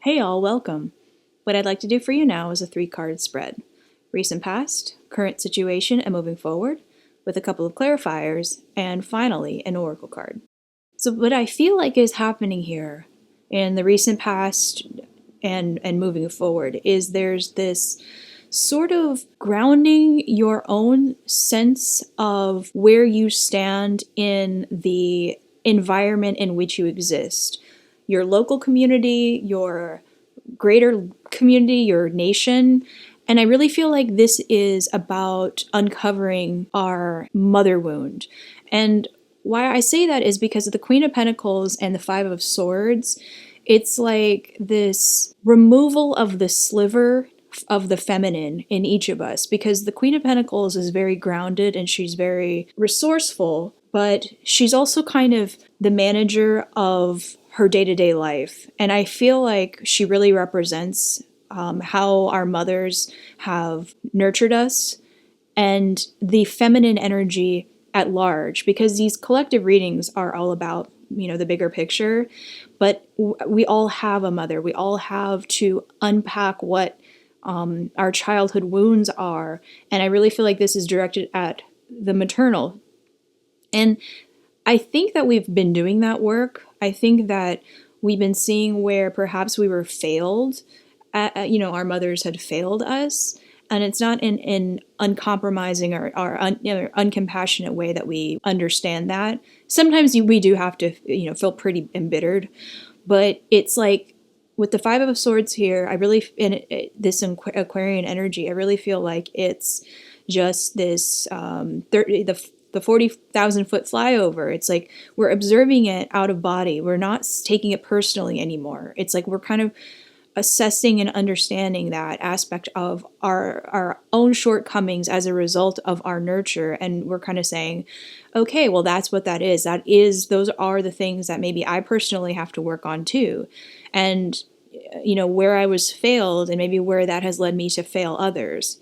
Hey all, welcome. What I'd like to do for you now is a 3-card spread. Recent past, current situation, and moving forward, with a couple of clarifiers, and finally, an oracle card. So what I feel like is happening here in the recent past and moving forward is there's this sort of grounding your own sense of where you stand in the environment in which you exist. Your local community, your greater community, your nation. And I really feel like this is about uncovering our mother wound. And why I say that is because of the Queen of Pentacles and the Five of Swords. It's like this removal of the sliver of the feminine in each of us, because the Queen of Pentacles is very grounded and she's very resourceful, but she's also kind of the manager of her day-to-day life. And I feel like she really represents how our mothers have nurtured us and the feminine energy at large, because these collective readings are all about, the bigger picture, but we all have a mother. We all have to unpack what our childhood wounds are. And I really feel like this is directed at the maternal. And I think that we've been doing that work. I think that we've been seeing where perhaps we were failed, our mothers had failed us. And it's not in an uncompromising or uncompassionate way that we understand that. Sometimes we do have to, feel pretty embittered. But it's like with the Five of Swords here, I really, this Aquarian energy, I really feel like it's just this the 40,000 foot flyover. It's like we're observing it out of body. We're not taking it personally anymore. It's like we're kind of assessing and understanding that aspect of our own shortcomings as a result of our nurture. And we're kind of saying, okay, well, that's what that is. Those are the things that maybe I personally have to work on too. And, where I was failed and maybe where that has led me to fail others.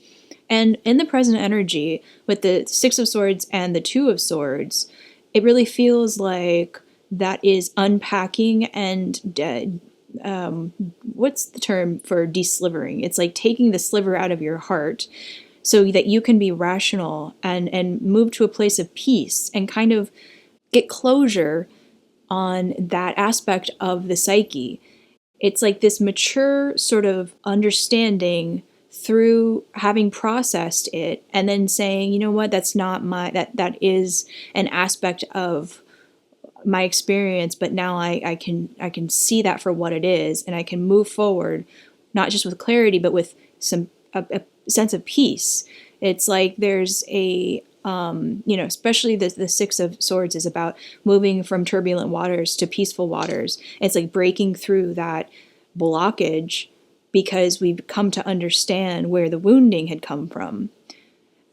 And in the present energy, with the Six of Swords and the Two of Swords, it really feels like that is unpacking and what's the term for de-slivering? It's like taking the sliver out of your heart so that you can be rational and move to a place of peace and kind of get closure on that aspect of the psyche. It's like this mature sort of understanding through having processed it and then saying, you know what, that's not that is an aspect of my experience, but now I can see that for what it is, and I can move forward, not just with clarity, but with a sense of peace. It's like there's a especially the Six of Swords is about moving from turbulent waters to peaceful waters. It's like breaking through that blockage because we've come to understand where the wounding had come from.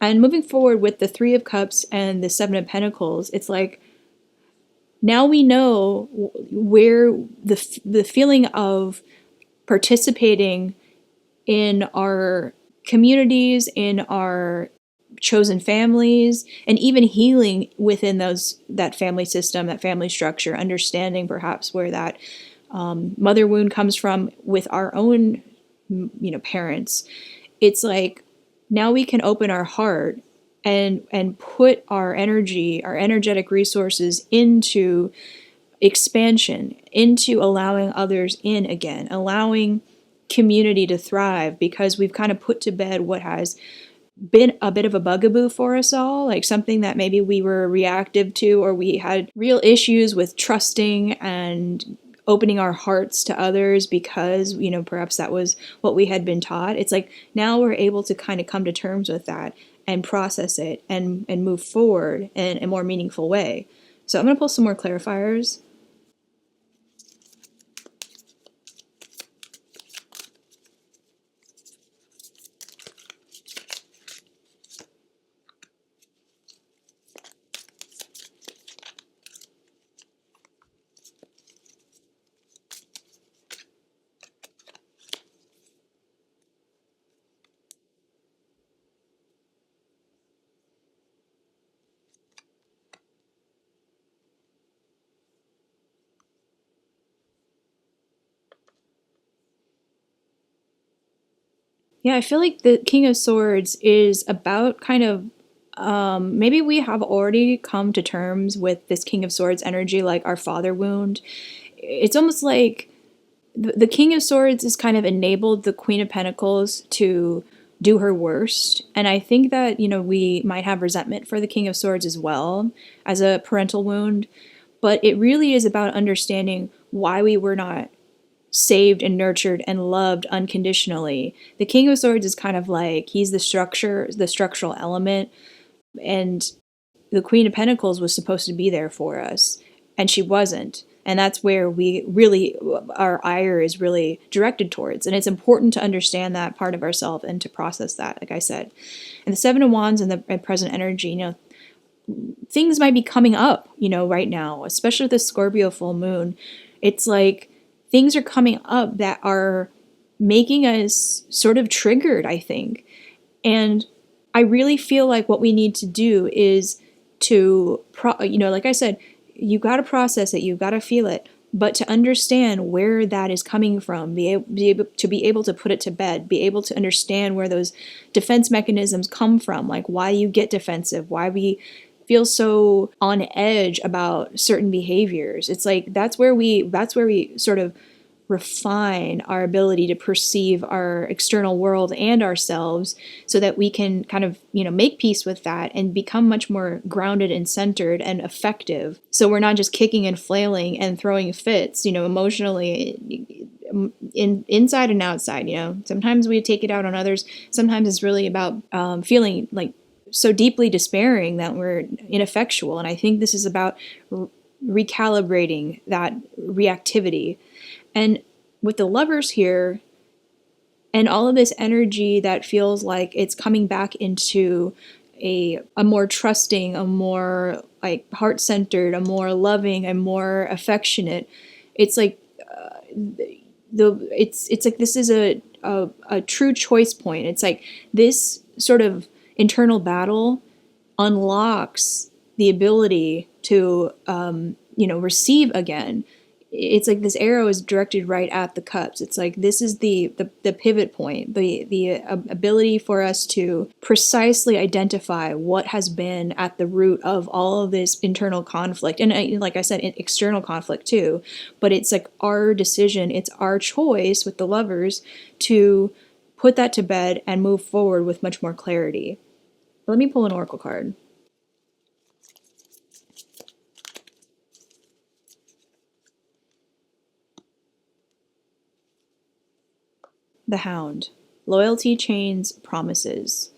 And moving forward with the Three of Cups and the Seven of Pentacles, it's like now we know where the feeling of participating in our communities, in our chosen families, and even healing within that family system, that family structure, understanding perhaps where that mother wound comes from with our own parents. It's like now we can open our heart and put our energy, our energetic resources into expansion, into allowing others in again, allowing community to thrive, because we've kind of put to bed what has been a bit of a bugaboo for us all, like something that maybe we were reactive to, or we had real issues with trusting and opening our hearts to others because, perhaps that was what we had been taught. It's like now we're able to kind of come to terms with that and process it and move forward in a more meaningful way. So I'm going to pull some more clarifiers. Yeah, I feel like the King of Swords is about kind of maybe we have already come to terms with this King of Swords energy, like our father wound. It's almost like the King of Swords has kind of enabled the Queen of Pentacles to do her worst. And I think that, we might have resentment for the King of Swords as well as a parental wound. But it really is about understanding why we were not saved and nurtured and loved unconditionally. The King of Swords is kind of like he's the structure, the structural element, and the Queen of Pentacles was supposed to be there for us, and she wasn't. And that's where we really, our ire is really directed towards. And it's important to understand that part of ourselves and to process that, like I said. And the Seven of Wands and the present energy, things might be coming up, right now, especially with the Scorpio full moon. It's like things are coming up that are making us sort of triggered, I think. And I really feel like what we need to do is to, like I said, you got to process it, you got to feel it, but to understand where that is coming from, be able to put it to bed, be able to understand where those defense mechanisms come from, like why you get defensive, why we feel so on edge about certain behaviors. It's like that's where we sort of refine our ability to perceive our external world and ourselves so that we can kind of, make peace with that and become much more grounded and centered and effective. So we're not just kicking and flailing and throwing fits, emotionally, inside and outside. Sometimes we take it out on others. Sometimes it's really about feeling like so deeply despairing that we're ineffectual. And I think this is about recalibrating that reactivity. And with the Lovers here, and all of this energy that feels like it's coming back into a more trusting, a more like heart-centered, a more loving, a more affectionate. It's like it's like this is a true choice point. It's like this sort of internal battle unlocks the ability to receive again. It's like this arrow is directed right at the cups. It's like this is the pivot point, the ability for us to precisely identify what has been at the root of all of this internal conflict. And like I said, external conflict too. But it's like our decision, it's our choice with the Lovers to put that to bed and move forward with much more clarity. Let me pull an oracle card. The Hound. Loyalty chains promises.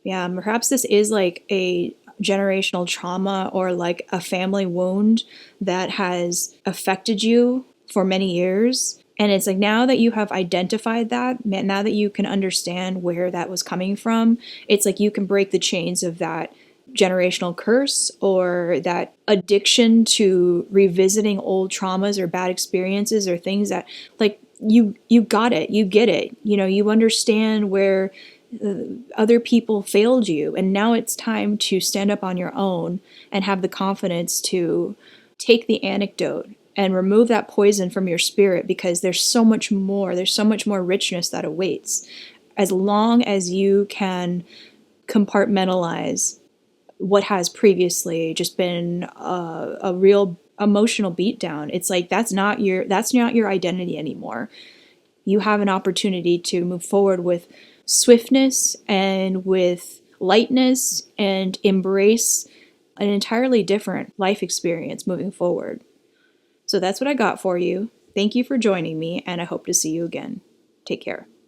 Yeah, perhaps this is like a generational trauma or like a family wound that has affected you for many years. And it's like now that you have identified that, now that you can understand where that was coming from, it's like you can break the chains of that generational curse or that addiction to revisiting old traumas or bad experiences or things that like you got it, you get it, you understand where other people failed you, and now it's time to stand up on your own and have the confidence to take the anecdote and remove that poison from your spirit, because there's so much more richness that awaits as long as you can compartmentalize what has previously just been a real emotional beatdown. It's like that's not your identity anymore. You have an opportunity to move forward with swiftness and with lightness and embrace an entirely different life experience moving forward. So that's what I got for you. Thank you for joining me, and I hope to see you again. Take care.